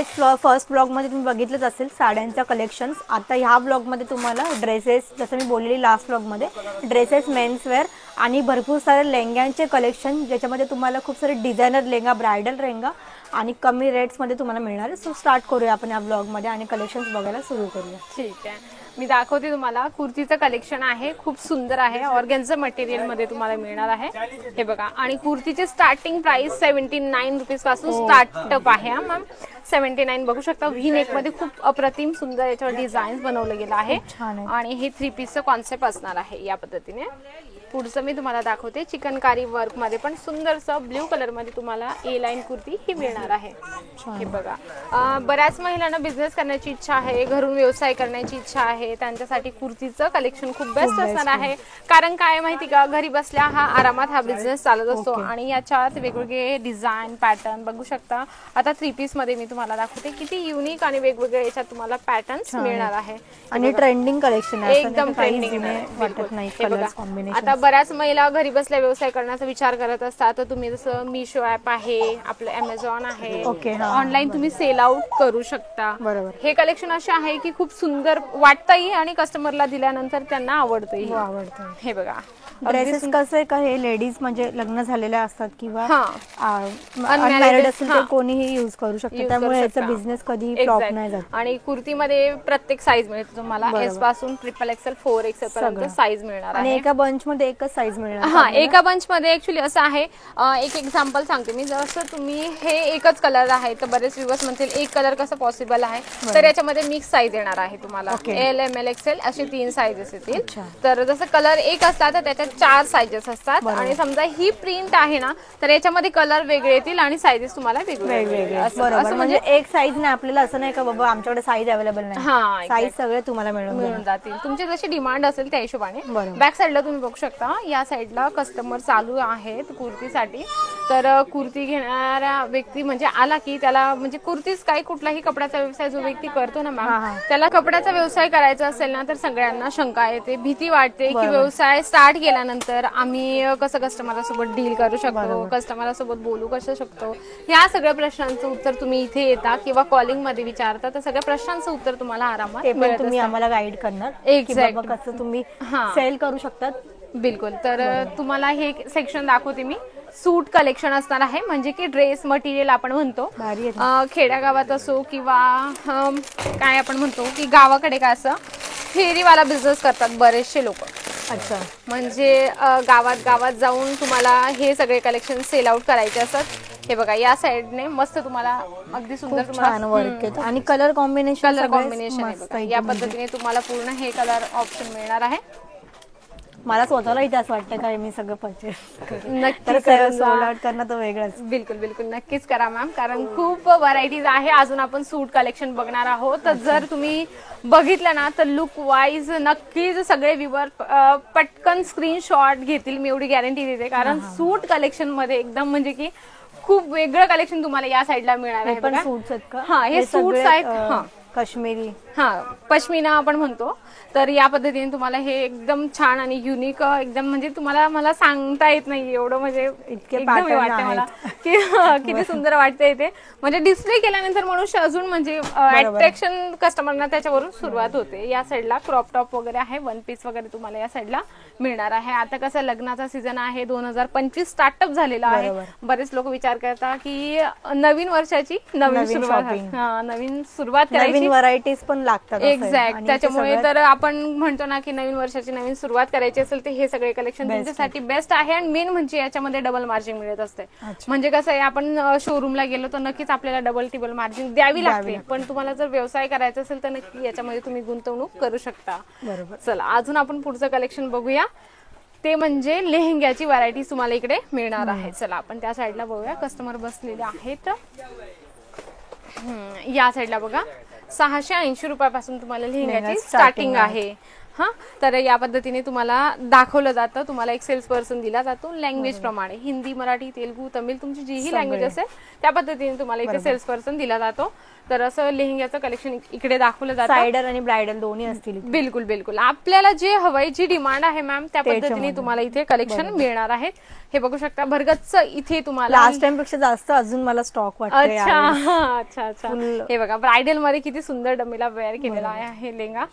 First ब्लॉगमध्ये तुम्ही बघितलंच असेल साड्यांच्या कलेक्शन्स. आता ह्या ब्लॉगमध्ये तुम्हाला ड्रेसेस, जसं मी बोललेली लास्ट ब्लॉगमध्ये, ड्रेसेस, मेन्सवेअर आणि भरपूर सारे लेहंग्यांचे कलेक्शन, ज्याच्यामध्ये तुम्हाला खूप सारे डिझायनर लेहंगा, ब्रायडल लेहंगा आणि कमी रेट्समध्ये तुम्हाला मिळणार आहे. सो स्टार्ट करूया आपण या ब्लॉगमध्ये आणि कलेक्शन्स बघायला सुरू करूया. ठीक आहे, मी दाखवते तुम्हाला. कुर्तीचं कलेक्शन आहे, खूप सुंदर आहे. ऑर्गॅन्झा मटेरियलमध्ये तुम्हाला मिळणार आहे. हे बघा, आणि कुर्तीची स्टार्टिंग प्राइस 79 रुपीज पासून स्टार्टअप आहे. हा मॅम, 79 बघू शकता. व्ही नेक मध्ये खूप अप्रतिम सुंदर याच्यावर डिझाईन बनवलं गेलं आहे. आणि हे 3 पीसचं कॉन्सेप्ट असणार आहे या पद्धतीने. पुढचं मी तुम्हाला दाखवते. चिकनकारी वर्क मध्ये पण सुंदरसं ब्ल्यू कलर मध्ये तुम्हाला ए लाईन कुर्ती ही मिळणार आहे. हे बघा, बऱ्याच महिलांना बिझनेस करण्याची इच्छा आहे, घरून व्यवसाय करण्याची इच्छा आहे, त्यांच्यासाठी कुर्तीचं कलेक्शन खूप बेस्ट असणार आहे. कारण काय माहिती का, घरी बसल्या हा आरामात हा बिझनेस चालत असतो. आणि याच्यात वेगवेगळे डिझाईन, पॅटर्न बघू शकता. आता 3 पीस मध्ये मी तुम्हाला दाखवते. किती युनिक आणि वेगवेगळे याच्यात तुम्हाला पॅटर्न्स मिळणार आहे. आणि ट्रेंडिंग कलेक्शन आहे, एकदम ट्रेंडिंग वाटत नाही. आता बऱ्याच महिला घरी बसल्या व्यवसाय करण्याचा विचार करत असतात. तर तुम्ही जसं मिशो ऍप आहे, आपलं अमेझॉन आहे, ऑनलाईन तुम्ही सेल आउट करू शकता. बरोबर. हे कलेक्शन असे आहे की खूप सुंदर वाटतंही आणि कस्टमरला दिल्यानंतर त्यांना आवडतंही. हे बघा, ड्रेसेस कसं आहे का, हे लेडीज म्हणजे लग्न झालेल्या असतात किंवा अनमॅरिड असेल तर कोणीही यूज करू शकतात. त्यामुळे याचा बिझनेस कधी फ्लॉप नाही जात. आणि कुर्तीमध्ये प्रत्येक साईज मिळते तुम्हाला. एस पासून XXL 4XL पर्यंत साईज मिळणार आहे. आणि एका बंच मध्ये एकच साईज मिळणार. हा, एका बंच मध्ये ऍक्च्युली असं आहे. एक एक्झाम्पल सांगते मी. जसं तुम्ही हे एकच कलर आहे तर बरेच व्ह्यूअर्स म्हणतील एक कलर कसं पॉसिबल आहे, तर याच्यामध्ये मिक्स साईज येणार आहे तुम्हाला. L, ML, XL असे 3 साईजेस येतील. तर जसं कलर एक असतात तर त्याच्यात 4 साईजेस असतात. आणि समजा ही प्रिंट आहे ना, तर याच्यामध्ये कलर वेगळे येतील आणि साईजेस तुम्हाला वेगवेगळे असं. म्हणजे एक साईज नाही आपल्याला, असं नाही का बाबा आमच्याकडे साईज अवेलेबल नाही. हा, साईज सगळे तुम्हाला मिळून जातील. तुमची जशी डिमांड असेल त्या हिशोबाने. बॅक साईडला तुम्ही बघू शकता, या साईडला कस्टमर चालू आहेत कुर्तीसाठी. तर कुर्ती घेणाऱ्या व्यक्ती म्हणजे आला की त्याला म्हणजे कुर्तीच काय, कुठलाही कपड्याचा व्यवसाय जो व्यक्ती करतो ना मॅम, त्याला कपड्याचा व्यवसाय करायचा असेल ना, तर सगळ्यांना शंका येते, भीती वाटते की व्यवसाय स्टार्ट केल्यानंतर आम्ही कसं कस्टमरसोबत डील करू शकतो, कस्टमरसोबत बोलू कसं शकतो. ह्या सगळ्या प्रश्नांचं उत्तर तुम्ही इथे येता किंवा कॉलिंग मध्ये विचारता, तर सगळ्या प्रश्नांचं उत्तर तुम्हाला आरामात मिळत. तुम्ही आम्हाला गाईड करणार एक्झॅक्ट कसं तुम्ही सेल करू शकतात. बिलकुल. तर तुम्हाला हे सेक्शन दाखवते मी. सूट कलेक्शन असणार आहे, म्हणजे की ड्रेस मटेरियल आपण म्हणतो. खेड्यागावात असो किंवा काय आपण म्हणतो की गावाकडे काय असं फेरीवाला बिझनेस करतात बरेचसे लोक. अच्छा. म्हणजे गावात जाऊन तुम्हाला हे सगळे कलेक्शन सेल आउट करायचे असतात. हे बघा, या साइडने मस्त तुम्हाला अगदी सुंदर तुम्हाला आणि कलर कॉम्बिनेशन आहे बघा. या पद्धतीने तुम्हाला पूर्ण हे कलर ऑप्शन मिळणार आहे. मला स्वतःला इथे असं वाटतं काय मी सगळं परचेस नक्की करणं तर वेगळंच. बिलकुल नक्कीच करा मॅम, कारण खूप व्हरायटीज आहे. अजून आपण सूट कलेक्शन बघणार आहोत. तर जर तुम्ही बघितलं ना, तर लुक वाईज नक्कीच सगळे व्ह्यूअर पटकन स्क्रीनशॉट घेतील, मी एवढी गॅरंटी देते. कारण सूट कलेक्शन मध्ये एकदम म्हणजे की खूप वेगळं कलेक्शन तुम्हाला या साईडला मिळणार आहे. पण सूट्स आहेत का? हा, हे सूट्स आहेत. काश्मीरी, पश्मिना आपण म्हणतो. तर या पद्धतीने तुम्हाला हे एकदम छान आणि युनिक एकदम म्हणजे तुम्हाला मला सांगता येत नाही एवढं, म्हणजे इतके वाटते मला की किती सुंदर वाटते ते. म्हणजे डिस्प्ले केल्यानंतर मनुष्य अजून म्हणजे अट्रॅक्शन कस्टमरना त्याच्यावरून सुरुवात होते. या साईडला क्रॉप टॉप वगैरे आहे, 1 पीस वगैरे तुम्हाला या साईडला मिळणार आहे. आता कसं लग्नाचा सीझन आहे, 2025 स्टार्टअप झालेला आहे. बरेच लोक विचार करतात की नवीन वर्षाची नवीन सुरुवात करायची, व्हरायटीज पण लागतात. एक्झॅक्ट. त्याच्यामुळे तर आपण म्हणतो ना की नवीन वर्षाची नवीन सुरुवात करायची असेल तर हे सगळे कलेक्शन तुमच्यासाठी बेस्ट आहे. आणि मेन म्हणजे याच्यामध्ये डबल मार्जिन मिळत असते. म्हणजे कसं आहे, आपण शोरूमला गेलो तर नक्कीच आपल्याला डबल टिबल मार्जिन द्यावी लागते. पण तुम्हाला जर व्यवसाय करायचा असेल तर नक्की याच्यामध्ये तुम्ही गुंतवणूक करू शकता. चला, अजून आपण पुढचं कलेक्शन बघूया. ते म्हणजे लेहंग्याची व्हरायटी तुम्हाला इकडे मिळणार आहे. चला आपण त्या साईडला बघूया. कस्टमर बसलेले आहेत. या साईडला बघा, 680 रुपयापासून तुम्हाला लेहंग्याची स्टार्टिंग आहे. हा, तर या पद्धतीने तुम्हाला दाखवलं जातं. तुम्हाला एक सेल्स पर्सन दिला जातो लँग्वेज प्रमाणे, हिंदी, मराठी, तेलुगू, तमिळ, तुमची जीही लँग्वेज असेल त्या पद्धतीने तुम्हाला इथे सेल्स पर्सन दिला जातो. तर असं लेहंग्याचं कलेक्शन इकडे दाखवलं जातं. सायडर आणि ब्रायडल दोन्ही असतील. बिलकुल बिलकुल, आपल्याला जे हवंय, जी डिमांड आहे मॅम, त्या पद्धतीने तुम्हाला इथे कलेक्शन मिळणार आहेत. हे बघू शकता, भरगच्च इथे तुम्हाला लास्ट टाइम पेक्षा जास्त अजून मला स्टॉक वाटतोय. अच्छा अच्छा अच्छा. हे बघा, ब्रायडल मध्ये किती सुंदर डमीला वेअर केलेला आहे लेहंगा.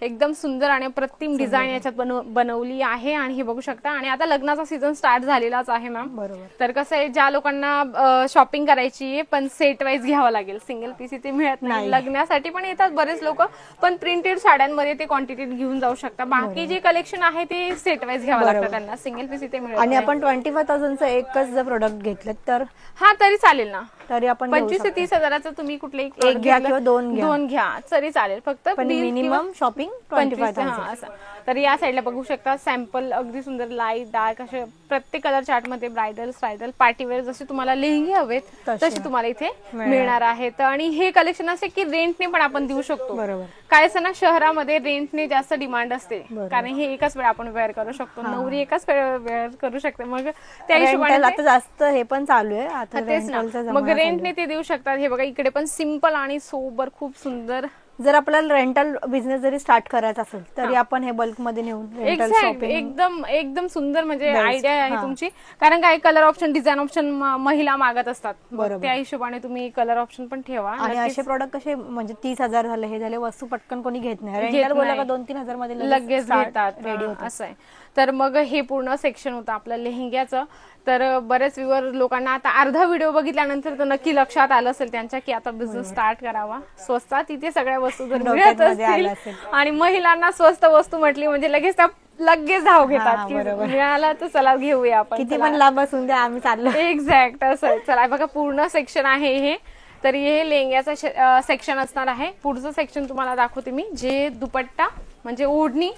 एकदम सुंदर आणि अप्रतिम डिझाईन याच्यात बनवली आहे. आणि हे बघू शकता, आणि आता लग्नाचा सीझन स्टार्ट झालेलाच आहे मॅम. बरोबर. तर कसं आहे, ज्या लोकांना शॉपिंग करायची आहे पण सेट वाईज घ्यावं लागेल, सिंगल पीस इथे मिळत नाही. लग्नासाठी पण येतात बरेच लोक, पण प्रिंटेड साड्यांमध्ये ते क्वांटिटी घेऊन जाऊ शकता. बाकी जे कलेक्शन आहे ते सेट वाईज घ्यावं लागतं त्यांना, सिंगल पीस इथे मिळत. आणि आपण 25,000चं एकच जर प्रोडक्ट घेतलं तर हा तरी चालेल ना. तरी आपण 25 ते 30 हजाराचं तुम्ही कुठलेही एक घ्या किंवा दोन घ्या तरी चालेल. फक्त मिनिमम शॉपिंग 25,000. तर या साईडला बघू शकता सॅम्पल, अगदी सुंदर लाईट डार्क असे प्रत्येक कलर चार्ट मध्ये ब्रायडल, स्टायडल, पार्टीवेअर जसे तुम्हाला लेहंगे हवेत तसे तुम्हाला इथे मिळणार आहेत. आणि हे कलेक्शन असे की रेंटने पण आपण देऊ शकतो. बरोबर. काय असं ना, शहरामध्ये रेंटने जास्त डिमांड असते, कारण हे एकाच वेळ आपण वेअर करू शकतो, नवरी एकाच वेळ वेअर करू शकते. मग त्या हिशोबाने आता जास्त हे पण चालू आहे आता. तेच ना, मग रेंटने ते देऊ शकतात. हे बघा, इकडे पण सिंपल आणि सोबर खूप सुंदर. जर आपल्याला रेंटल बिझनेस जरी स्टार्ट करायचा असेल तरी आपण हे बल्क मध्ये नेऊन एकदम एकदम सुंदर म्हणजे आयडिया आहे तुमची. कारण काय, कलर ऑप्शन, डिझाईन ऑप्शन महिला मागत असतात, त्या हिशोबाने तुम्ही कलर ऑप्शन पण ठेवा. आणि असे प्रोडक्ट कसे म्हणजे 30,000 झाले, हे झाले, वस्तू पटकन कोणी घेत नाही. रेंटल बोला का 2-3 हजार मध्ये लगेच घेतात, रेडी होत असं आहे. तर मग हे पूर्ण सेक्शन होतं आपलं लेहंग्याचं. तर बरेच व्ह्यूअर लोकांना आता अर्धा व्हिडिओ बघितल्यानंतर तर नक्की लक्षात आलं असेल त्यांच्या की आता बिझनेस स्टार्ट करावा. स्वस्तात तिथे सगळ्या वस्तू जर मिळत असतील आणि महिलांना स्वस्त वस्तू म्हटली म्हणजे लगेच धाव घेतात की मिळाला तर चला घेऊया आपण, किती पण लांब असून द्या आम्ही चाललो. एक्झॅक्ट असं. चला बघा, पूर्ण सेक्शन आहे हे. तर हे लेहंग्याचं सेक्शन असणार आहे. पुढचं सेक्शन तुम्हाला दाखवते मी, जे दुपट्टा म्हणजे ओढणी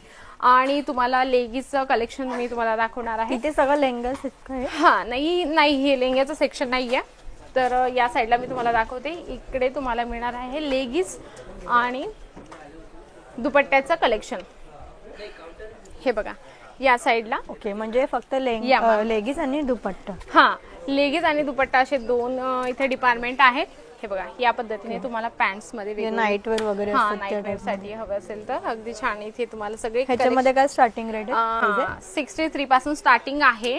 आणि तुम्हाला लेगीचं कलेक्शन मी तुम्हाला दाखवणार आहे. इथे सगळं लेहंगाच आहे. हा, नाही हे लेहंग्याचं सेक्शन नाहीये. तर या साईडला मी तुम्हाला दाखवते. इकडे तुम्हाला मिळणार आहे लेगीज आणि दुपट्ट्याचं कलेक्शन. हे बघा या साईडला. ओके, म्हणजे फक्त लेगीज आणि दुपट्टा. हा, लेगीज आणि दुपट्टा असे दोन इथे डिपार्टमेंट आहेत. हे बघा, या पद्धतीने तुम्हाला पॅन्ट्स मध्ये नाईट वेअर वगैरे नाईट साठी हवं असेल तर अगदी छान इथे तुम्हाला सगळे. ह्याच्यामध्ये काय स्टार्टिंग रेट आहे? 63 पासून स्टार्टिंग आहे.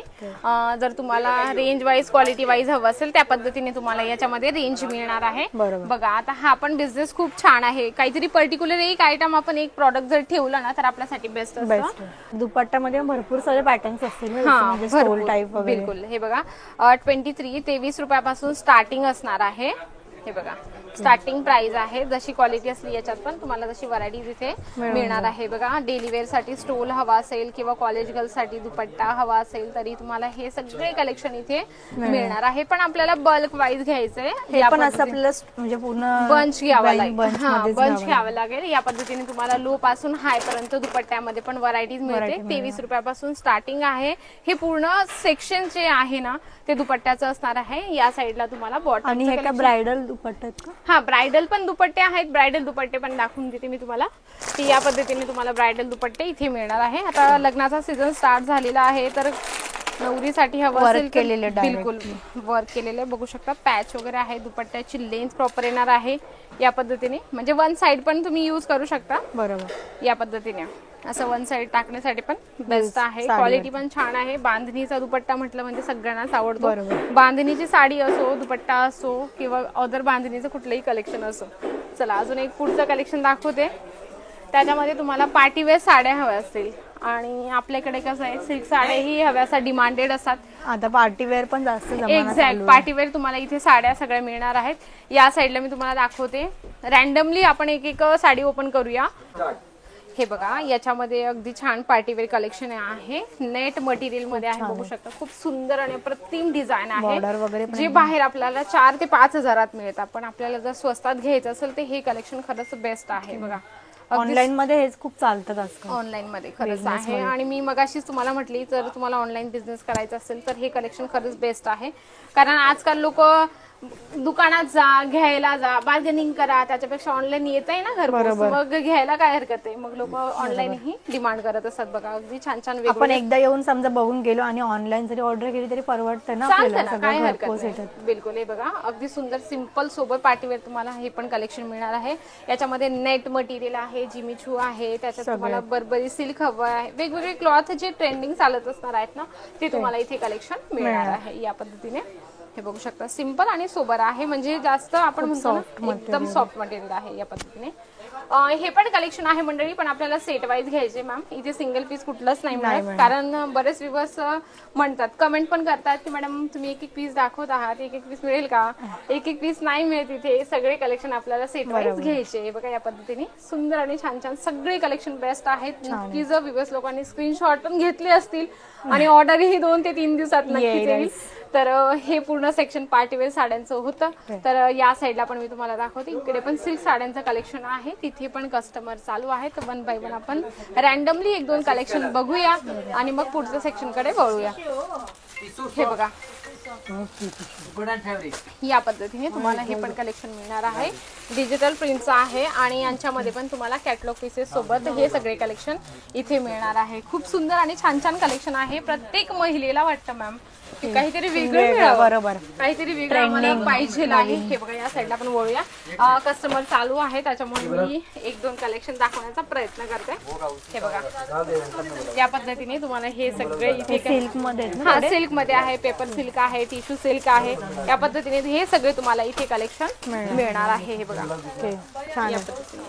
जर तुम्हाला रेंज वाईज, क्वालिटी वाईज हवं असेल त्या पद्धतीने तुम्हाला याच्यामध्ये रेंज मिळणार आहे. बघा, आता हा पण बिझनेस खूप छान आहे. काहीतरी पर्टिक्युलर एक आयटम आपण एक प्रॉडक्ट जर ठेवलं ना तर आपल्यासाठी बेस्ट असतं. दुपट्ट्यामध्ये भरपूर सारे पॅटर्न्स असतील टाइप. बिलकुल. हे बघा, 23 रुपयापासून स्टार्टिंग असणार आहे. हे बघा, स्टार्टिंग प्राइस आहे. जशी क्वालिटी असली याच्यात पण तुम्हाला जशी व्हरायटीज इथे मिळणार आहे. बघा, डेली वेअर साठी स्टोल हवा असेल किंवा कॉलेज गर्ल साठी दुपट्टा हवा असेल तरी तुम्हाला हे सगळे कलेक्शन इथे मिळणार आहे. पण आपल्याला बल्क वाईज घ्यायचंय. हे पण असं आपल्याला म्हणजे पूर्ण बंच घ्यावा लागेल. बंच घ्यावं लागेल. या पद्धतीने तुम्हाला लो पासून हाय पर्यंत दुपट्ट्यामध्ये पण व्हरायटीज मिळते. 23 रुपयापासून स्टार्टिंग आहे. हे पूर्ण सेक्शन जे आहे ना ते दुपट्ट्याचं असणार आहे. या साईडला तुम्हाला बॉटम. आणि हे का ब्रायडल दुपट्टे आहेत का? हा, ब्रायडल पण दुपट्टे आहेत. ब्रायडल दुपट्टे पण दाखवून देते मी तुम्हाला की या पद्धतीने तुम्हाला ब्रायडल दुपट्टे इथे मिळणार आहे. आता लग्नाचा सीझन स्टार्ट झालेला आहे तर नवरीसाठी हवं असेल केलेले, बिलकुल वर्क केलेले बघू शकता. पॅच वगैरे आहे. दुपट्ट्याची लेंथ प्रॉपर येणार आहे या पद्धतीने. म्हणजे वन साइड पण तुम्ही यूज करू शकता. बरोबर. या पद्धतीने असं वन साइड टाकण्यासाठी पण बेस्ट आहे. क्वालिटी पण छान आहे. बांधणीचा दुपट्टा म्हटलं म्हणजे सगळ्यांनाच आवडतो. बांधणीची साडी असो, दुपट्टा असो किंवा अदर बांधणीचं कुठलंही कलेक्शन असो. चला, अजून एक पुढचं कलेक्शन दाखवते. त्याच्यामध्ये तुम्हाला पार्टीवेअर साड्या हव्या असतील आणि आपल्याकडे कसं आहे, सिल्क साड्याही हव्या असतात, डिमांडेड असतात. आता पार्टीवेअर पण जास्त एक्झॅक्ट पार्टीवेअर तुम्हाला इथे साड्या सगळ्या मिळणार आहेत. या साईडला मी तुम्हाला दाखवते. रॅन्डमली आपण एक साडी ओपन करूया. हे बघा, याच्यामध्ये अगदी छान पार्टीवेअर कलेक्शन आहे. नेट मटेरियल मध्ये आहे. बघू शकता, खूप सुंदर आणि अप्रतिम डिझाईन आहे. जे बाहेर आपल्याला 4 ते 5 हजारात मिळतात. पण आपल्याला जर स्वस्तात घ्यायचं असेल तर हे कलेक्शन खरंच बेस्ट आहे. बघा, ऑनलाईन मध्ये हेच खूप चालतात आजकाल. ऑनलाईन मध्ये खरंच आहे. आणि मी मगाशीच तुम्हाला म्हटली, जर तुम्हाला ऑनलाईन बिझनेस करायचा असेल तर हे कलेक्शन खरंच बेस्ट आहे. कारण आजकाल लोक दुकानात जा, घ्यायला जा, बार्गेनिंग करा, त्याच्यापेक्षा ऑनलाईन येत आहे ना घरपोच, मग घ्यायला काय हरकत आहे. मग लोक ऑनलाईन ही डिमांड करत असतात. बघा अगदी छान छान आपण एकदा येऊन समजा बघून गेलो आणि ऑनलाईन जरी ऑर्डर केली तरी परवडतं ना आपल्याला, काय सगळं हरकत घरपोच नाही. येतात. बिलकुल. हे बघा अगदी सुंदर सिंपल सोबत पार्टीवेअर तुम्हाला हे पण कलेक्शन मिळणार आहे. याच्यामध्ये नेट मटेरियल आहे, जिमिचू आहे, त्याच्यात तुम्हाला बर्बरी सिल्क हवं आहे, वेगवेगळे क्लॉथ जे ट्रेंडिंग चालत असणार आहेत ना ते तुम्हाला इथे कलेक्शन मिळणार आहे. या पद्धतीने हे बघू शकता, सिंपल आणि सोबर आहे, म्हणजे जास्त आपण म्हणतो ना एकदम सॉफ्ट मटेरियल आहे या पद्धतीने. हे पण कलेक्शन आहे मंडळी, पण आपल्याला सेट वाईज घ्यायचे मॅम. इथे सिंगल पीस कुठलंच नाही मिळत, कारण बरेच व्ह्यूअर्स म्हणतात, कमेंट पण करतात की मॅडम तुम्ही एक एक पीस दाखवत आहात, एक एक पीस मिळेल का. एक एक पीस नाही मिळत इथे, सगळे कलेक्शन आपल्याला सेट वाईज घ्यायचे. बघा या पद्धतीने सुंदर आणि छान छान सगळे कलेक्शन बेस्ट आहेत. नक्की जर व्ह्यूअर्स लोकांनी स्क्रीनशॉट पण घेतले असतील आणि ऑर्डरही 2 ते 3 दिवसात नक्कीच येईल. तर हे पूर्ण सेक्शन पार्टीवेअर साड्यांचं होतं. तर या साईडला पण मी तुम्हाला दाखवते, इकडे पण सिल्क साड्यांचं कलेक्शन आहे, तिथे पण कस्टमर चालू आहे. तर 1 बाय 1 आपण रॅन्डमली 1-2 कलेक्शन बघूया आणि मग पुढच्या सेक्शन कडे वळूया. हे बघा या पद्धतीने तुम्हाला हे पण कलेक्शन मिळणार आहे. डिजिटल प्रिंटचं आहे आणि यांच्यामध्ये पण तुम्हाला कॅटलॉग पीसेस सोबत हे सगळे कलेक्शन इथे मिळणार आहे. खूप सुंदर आणि छान छान कलेक्शन आहे. प्रत्येक महिलेला वाटतं मॅम की काहीतरी वेगळं मिळावं, बरोबर, काहीतरी वेगळं आम्हाला पाहिजे आहे. हे बघा या साईडला पण वळूया. कस्टमर चालू आहे त्याच्यामुळे मी 1-2 कलेक्शन दाखवण्याचा प्रयत्न करते. हे बघा या पद्धतीने तुम्हाला हे सगळे इथे सिल्क मध्ये, हा सिल्क मध्ये आहे, पेपर सिल्क आहे, टिश्यू सिल्क आहे. या पद्धतीने हे सगळे तुम्हाला इथे कलेक्शन मिळणार आहे. हे बघा या पद्धतीने.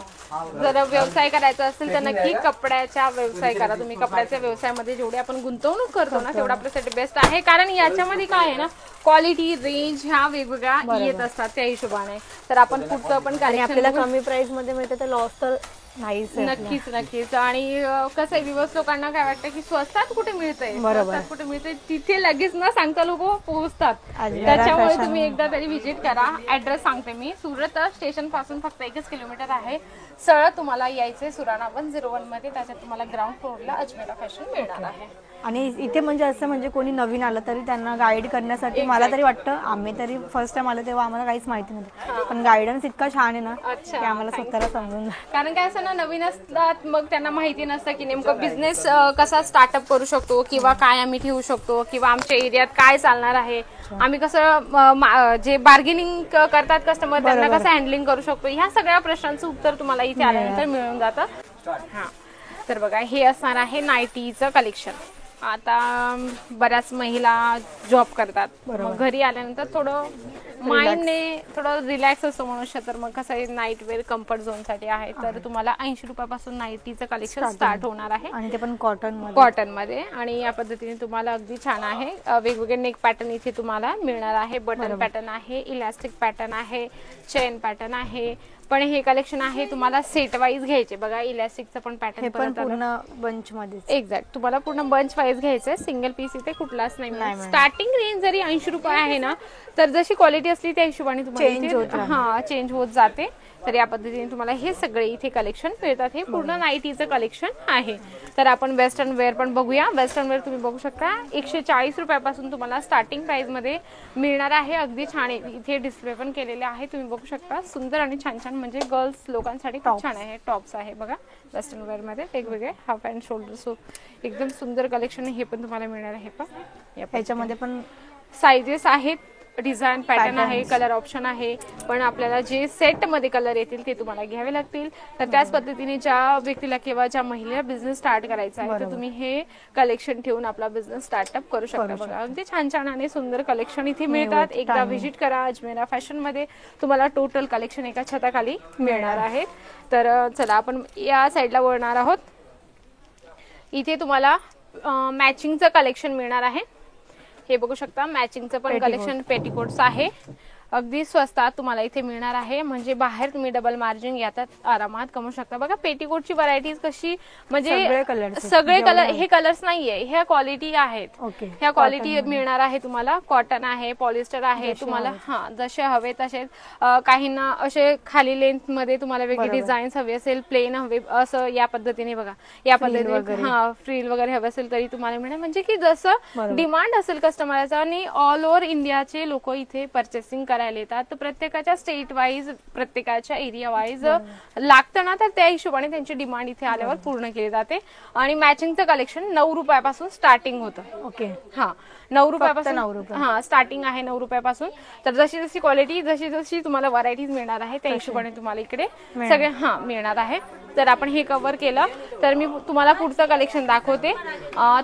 जर व्यवसाय करायचा असेल तर नक्की कपड्याचा व्यवसाय करा तुम्ही. कपड्याच्या व्यवसायामध्ये जेवढे आपण गुंतवणूक करतो ना तेवढा आपल्यासाठी बेस्ट आहे, कारण याच्यामध्ये काय आहे ना क्वालिटी रेंज ह्या वेगवेगळ्या येत असतात त्या हिशोबाने. तर आपण पुढचं पण आपल्याला कमी प्राइस मध्ये मिळतं तर लॉस तर नाहीच. नक्कीच नक्कीच. आणि कसं आहे दिवस लोकांना काय वाटतं की स्वस्तात कुठे मिळतंय, स्वस्तात कुठे मिळतंय, तिथे लगेच न सांगता लोक पोहोचतात. त्याच्यामुळे तुम्ही एकदा तरी व्हिजिट करा. ऍड्रेस सांगते मी, सुरत स्टेशन पासून फक्त 1 किलोमीटर आहे. सरळ तुम्हाला यायचंय सुराणा 101 मध्ये. त्याच्यात तुम्हाला ग्राउंड फ्लोअरला अजमेरा फॅशन मिळणार आहे. आणि इथे म्हणजे असं म्हणजे कोणी नवीन आलं तरी त्यांना गाईड करण्यासाठी मला तरी वाटतं, आम्ही तरी फर्स्ट टाइम आलो तेव्हा आम्हाला काहीच माहिती नव्हतं, पण गायडन्स इतका छान आहे ना की आम्हाला स्वतःला समजून. कारण काय असं ना नवीन असतात मग त्यांना माहिती नसतं की नेमकं बिझनेस कसा स्टार्टअप करू शकतो किंवा काय आम्ही ठेवू शकतो किंवा आमच्या एरियात काय चालणार आहे, आम्ही कसं जे बार्गेनिंग करतात कस्टमर त्यांना कसं हँडलिंग करू शकतो, ह्या सगळ्या प्रश्नांचं उत्तर तुम्हाला इथे आल्यानंतर मिळून जातं. हा तर बघा हे असणार आहे नाईटीचं कलेक्शन. आता बऱ्याच महिला जॉब करतात, मग घरी आल्यानंतर थोडं माइंडने थोडं रिलॅक्स असतो मनुष्य. तर मग कसं आहे नाईट वेअर कम्फर्ट झोन साठी आहे. तर तुम्हाला 80 रुपयापासून नाईटीचं कलेक्शन स्टार्ट होणार आहे आणि ते पण कॉटन मध्ये. आणि या पद्धतीने तुम्हाला अगदी छान आहे. वेगवेगळे नेक पॅटर्न इथे तुम्हाला मिळणार आहे. बटन पॅटर्न आहे, इलास्टिक पॅटर्न आहे, चेन पॅटर्न आहे. पण हे कलेक्शन आहे तुम्हाला सेट वाईज घ्यायचे. बघा इलास्टिकचं पण पॅटर्न पूर्ण बंच मध्ये एक्झॅक्ट तुम्हाला पूर्ण बंच वाईज घ्यायचंय. सिंगल पीस इथे कुठलाच नाही. स्टार्टिंग रेंज जरी 80 रुपये आहे ना, तर जशी क्वालिटी असली त्या हिशोबाने तुम्हाला चेंज होत जाते. तर या पद्धतीने तुम्हाला हे सगळे इथे कलेक्शन मिळतात. हे पूर्ण नाईटीचं कलेक्शन आहे. तर आपण वेस्टर्न वेअर पण बघूया. वेस्टर्न वेअर तुम्ही बघू शकता 140 रुपयापासून तुम्हाला स्टार्टिंग प्राइस मध्ये मिळणार आहे. अगदी छान इथे डिस्प्ले पण केलेले आहे, तुम्ही बघू शकता. सुंदर आणि छान छान म्हणजे गर्ल्स लोकांसाठी खूप छान आहे. टॉप्स आहे बघा वेस्टर्न वेअर मध्ये वेगवेगळे हाफ अँड शोल्डर. सो एकदम सुंदर कलेक्शन हे पण तुम्हाला मिळणार आहे. पण याच्यामध्ये पण साइजेस आहेत, डिझाईन पॅटर्न आहे, कलर ऑप्शन आहे. पण आपल्याला जे सेट मध्ये कलर येतील ते तुम्हाला घ्यावे लागतील. तर त्याच पद्धतीने ज्या व्यक्तीला किंवा ज्या महिलेला बिझनेस स्टार्ट करायचा आहे तर तुम्ही हे कलेक्शन ठेवून आपला बिझनेस स्टार्टअप करू शकता. बघा अगदी छान छान आणि सुंदर कलेक्शन इथे मिळतात. एकदा व्हिजिट करा. अजमेरा फॅशन मध्ये तुम्हाला टोटल कलेक्शन एका छताखाली मिळणार आहे. तर चला आपण या साईडला वळणार आहोत. इथे तुम्हाला मॅचिंगचं कलेक्शन मिळणार आहे. हे बघू शकता मॅचिंगचं पण कलेक्शन पेटीकोट्स आहे. अगदी स्वस्तात तुम्हाला इथे मिळणार आहे. म्हणजे बाहेर तुम्ही डबल मार्जिन यातात आरामात कमवू शकता. बघा पेटीकोटची व्हरायटीज कशी म्हणजे सगळे कलर हे कलर्स नाहीये, ह्या क्वालिटी आहेत. ह्या क्वालिटी मिळणार आहे तुम्हाला. कॉटन आहे, पॉलिस्टर आहे, तुम्हाला जसे हवे तसे. काहींना असे खाली लेंथ मध्ये तुम्हाला वेगळी डिझाईन्स हवे असेल, प्लेन हवे असं या पद्धतीने बघा या पद्धतीने फ्रिल वगैरे हवे असेल तरी तुम्हाला मिळणार. म्हणजे की जसं डिमांड असेल कस्टमरचा आणि ऑल ओव्हर इंडियाचे लोक इथे परचेसिंग करायला करायला येतात तर प्रत्येकाच्या स्टेट वाईज प्रत्येकाच्या एरिया वाईज लागतं ना, तर त्या हिशोबाने त्यांची डिमांड इथे आल्यावर पूर्ण केली जाते. आणि मॅचिंगचं कलेक्शन 9 रुपयापासून स्टार्टिंग होतं. ओके. हा 9 रुपयापासून 9 रुपये. हा स्टार्टिंग आहे 9 रुपयापासून. तर जशी जशी क्वालिटी जशी जशी तुम्हाला व्हरायटीज मिळणार आहे त्या हिशोबाने तुम्हाला इकडे सगळे मिळणार आहे. तर आपण हे कव्हर केलं तर मी तुम्हाला पुढचं कलेक्शन दाखवते.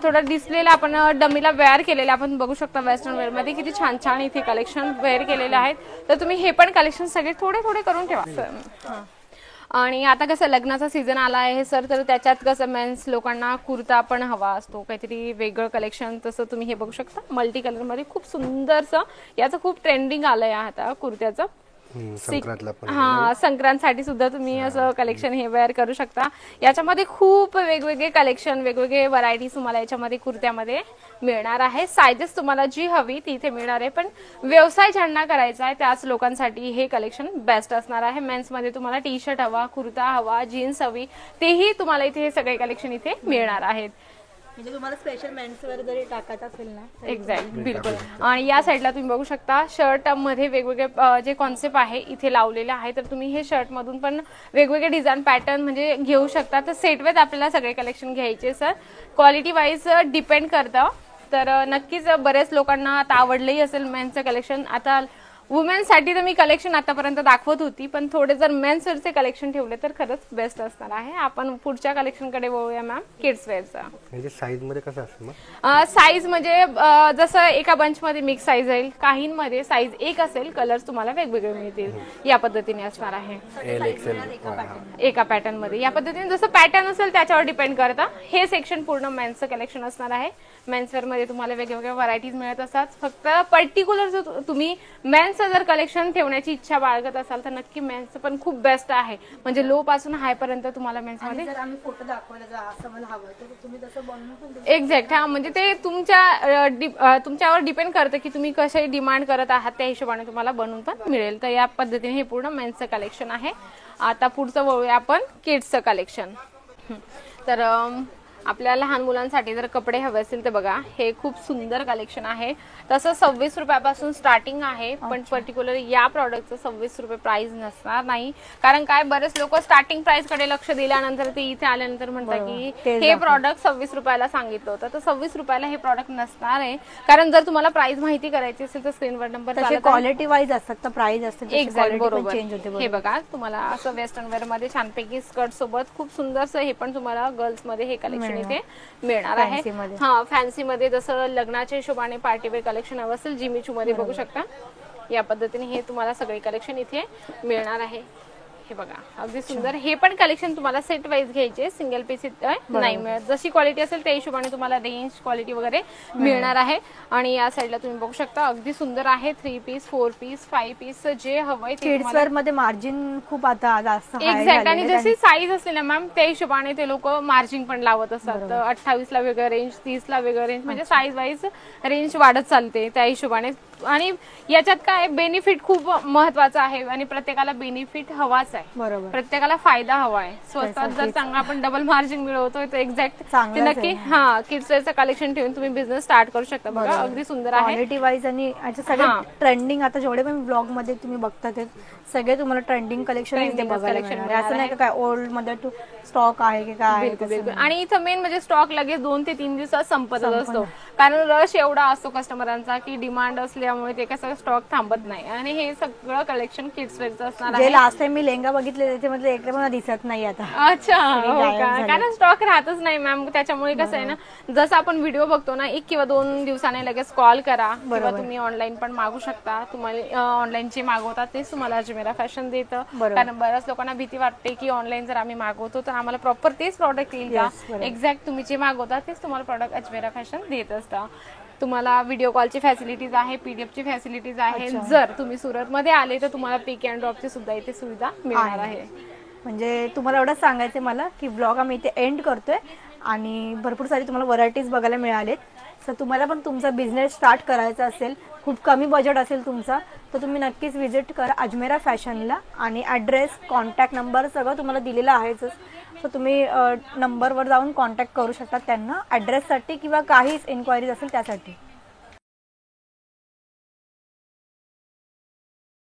थोडं डिस्प्लेला आपण डमीला वेअर केलेले आपण बघू शकता. वेस्टर्न वेअर मध्ये किती छान छान इथे कलेक्शन वेअर केलेले आहेत. तर तुम्ही हे पण कलेक्शन सगळे थोडे थोडे करून ठेवा. आणि आता कसं लग्नाचा सीझन आला आहे सर, तर त्याच्यात कसं मेन्स लोकांना कुर्ता पण हवा असतो, काहीतरी वेगळं कलेक्शन. तसं तुम्ही हे बघू शकता मल्टी कलर मध्ये खूप सुंदरसं याचं खूप ट्रेंडिंग आलंय आता कुर्त्याचं. संक्रांतसाठी सुद्धा तुम्ही असं कलेक्शन हे वेअर करू शकता. याच्यामध्ये खूप वेगवेगळे कलेक्शन वेगवेगळे व्हरायटीज तुम्हाला याच्यामध्ये कुर्त्यामध्ये मिळणार आहे. सायझेस तुम्हाला जी हवी ती इथे मिळणार आहे. पण व्यवसाय ज्यांना करायचा आहे त्याच लोकांसाठी हे कलेक्शन बेस्ट असणार आहे. मेन्स मध्ये तुम्हाला टी शर्ट हवा, कुर्ता हवा, जीन्स हवी, तेही तुम्हाला इथे हे सगळे कलेक्शन इथे मिळणार आहेत. म्हणजे तुम्हाला स्पेशल मेन्स वेअर जरी टाकायचं असेल ना. एक्झॅक्ट, बिलकुल. आणि या साईडला तुम्ही बघू शकता शर्ट मध्ये वेगवेगळे जे कॉन्सेप्ट आहे इथे लावलेले आहे. तर तुम्ही हे शर्ट मधून पण वेगवेगळे डिझाईन पॅटर्न म्हणजे घेऊ शकता. तर सेट वेज आपल्याला सगळे कलेक्शन घ्यायचे सर. क्वालिटी वाईज डिपेंड करतं. तर नक्कीच बऱ्याच लोकांना आता आवडलंही असेल मेन्सचं कलेक्शन. आता वुमेन्स साठी तर मी कलेक्शन आतापर्यंत दाखवत होती, पण थोडे जर मेन्स वेअरचे कलेक्शन ठेवले तर खरंच बेस्ट असणार आहे. आपण पुढच्या कलेक्शन कडे वळूया मॅम. किड्स वेअरचा म्हणजे साईज मध्ये कसं असतं मग? साईज म्हणजे जसं एका बंच मध्ये मिक्स साईज येईल, काहींमध्ये साईज एक असेल, कलर्स तुम्हाला वेगवेगळे मिळतील. या पद्धतीने असणार आहे एका पॅटर्न मध्ये. या पद्धतीने जसं पॅटर्न असेल त्याच्यावर डिपेंड करता. हे सेक्शन पूर्ण मेन्सचं कलेक्शन असणार आहे. मेन्सवेअर मध्ये तुम्हाला वेगवेगळ्या व्हरायटीज मिळत असतात. फक्त पर्टिक्युलर जर तुम्ही मेन्स जर कलेक्शन ठेवण्याची इच्छा बाळगत असाल तर नक्की मेन्सचं पण खूप बेस्ट आहे. म्हणजे लो पासून हाय पर्यंत तुम्हाला मेन्स मध्ये फोटो दाखवायला असं मला हवं तर तुम्ही तसं बनवून. एक्झॅक्ट. हा म्हणजे ते तुमच्यावर डिपेंड करतं की तुम्ही कशाही डिमांड करत आहात, त्या हिशोबाने तुम्हाला बनवून पण मिळेल. तर या पद्धतीने हे पूर्ण मेन्सचं कलेक्शन आहे. आता पुढचं वळूया आपण किड्सचं कलेक्शन. तर आपल्या लहान मुलांसाठी जर कपडे हवे असतील तर बघा हे खूप सुंदर कलेक्शन आहे. तसं 26 रुपयापासून स्टार्टिंग आहे. पण पर्टिक्युलर या प्रॉडक्टचं 26 रुपये प्राइस नसणार नाही. कारण काय बरेच लोक स्टार्टिंग प्राइस कडे लक्ष दिल्यानंतर ते इथे आल्यानंतर म्हणतात की हे प्रॉडक्ट 26 रुपयाला सांगितलं होतं. तर 26 रुपयाला हे प्रॉडक्ट नसणार आहे. कारण जर तुम्हाला प्राइस माहिती करायची असेल तर स्क्रीनवर नंबर क्वालिटी वाईज असतात तर प्राइस असते. एक्झॅक्ट, बरोबर. हे बघा तुम्हाला असं वेस्टर्न वेअर मध्ये छानपैकी स्कर्ट सोबत खूप सुंदरसं हे पण तुम्हाला गर्ल्स मध्ये हे कलेक्शन इथे मिळणार आहे. हा फॅन्सी मध्ये जसं लग्नाच्या हिशोबाने पार्टीवेअर कलेक्शन हवं असेल जिमीचू मध्ये बघू शकता. या पद्धतीने हे तुम्हाला सगळे कलेक्शन इथे मिळणार आहे. हे बघा अगदी सुंदर. हे पण कलेक्शन तुम्हाला सेट वाईज घ्यायचे, सिंगल पीस नाही मिळत. जशी क्वालिटी असेल त्या हिशोबाने तुम्हाला रेंज क्वालिटी वगैरे मिळणार आहे. आणि या साईडला तुम्ही बघू शकता अगदी सुंदर आहे. 3 पीस 4 पीस 5 पीस जे हवंय किड्स वेअर मध्ये मार्जिन खूप आता जास्त. एक्झॅक्ट. आणि जशी साईज असते ना मॅम त्या हिशोबाने ते लोक मार्जिन पण लावत असतात. 28 ला वेगळं रेंज, 30 ला वेगळं रेंज, म्हणजे साईज वाईज रेंज वाढत चालते त्या हिशोबाने. आणि याच्यात काय बेनिफिट खूप महत्वाचं आहे आणि प्रत्येकाला बेनिफिट हवाच आहे. बरोबर. प्रत्येकाला फायदा हवा आहे. स्वस्तात जर चांगला आपण डबल मार्जिन मिळवतोय तर एक्झॅक्ट नक्की किड्स वेअरचं कलेक्शन ठेवून तुम्ही बिझनेस स्टार्ट करू शकता. बघा अगदी सुंदर आहे. क्वालिटी वाईज आणि सगळे ट्रेंडिंग आता जेवढे पण ब्लॉग मध्ये तुम्ही बघता ते सगळे तुम्हाला ट्रेंडिंग कलेक्शन असं नाही काय ओल्ड मध्ये स्टॉक आहे की काय. आणि इथं मेन म्हणजे स्टॉक लगेच 2 ते 3 दिवसात संपत असतो. कारण रश एवढा असतो कस्टमरांचा की डिमांड असल्यामुळे ते कसं स्टॉक थांबत नाही. आणि हे सगळं कलेक्शन किड्स वेअरचं असणार आहे. लास्ट टाइम मी लेंगा बघितले त्याच्यामध्ये एक पण दिसत नाही आता. अच्छा, कारण स्टॉक राहतच नाही मॅम. त्याच्यामुळे कसं आहे ना, जसं आपण व्हिडिओ बघतो ना 1 किंवा 2 दिवसाने लगेच कॉल करा किंवा तुम्ही ऑनलाईन पण मागू शकता. तुम्हाला ऑनलाईन जे मागवतात तेच तुम्हाला अजमेरा फॅशन देतं. कारण बऱ्याच लोकांना भीती वाटते की ऑनलाईन जर आम्ही मागवतो तर आम्हाला प्रॉपर तेच प्रॉडक्ट येईल का. एक्झॅक्ट तुम्ही जे मागवता तेच तुम्हाला प्रॉडक्ट अजमेरा फॅशन देत असतं. तुम्हाला व्हिडिओ कॉलची फॅसिलिटीज आहे, पीडीएफची फॅसिलिटीज आहे. जर तुम्ही सुरत मध्ये आले तर तुम्हाला पिक अँड ड्रॉपची सुद्धा इथे सुविधा मिळणार आहे. म्हणजे तुम्हाला एवढंच सांगायचं मला की ब्लॉग आम्ही इथे एंड करतोय आणि भरपूर सारी तुम्हाला व्हरायटीज बघायला मिळालेत. तर तुम्हाला पण तुमचा बिझनेस स्टार्ट करायचा असेल, खूप कमी बजेट असेल तुमचा, तर तुम्ही नक्कीच व्हिजिट करा अजमेरा फॅशनला. आणि ॲड्रेस, कॉन्टॅक्ट नंबर सगळं तुम्हाला दिलेलं आहेच. तर तुम्ही नंबरवर जाऊन कॉन्टॅक्ट करू शकता त्यांना ॲड्रेससाठी किंवा काहीच इन्क्वायरीज असेल त्यासाठी.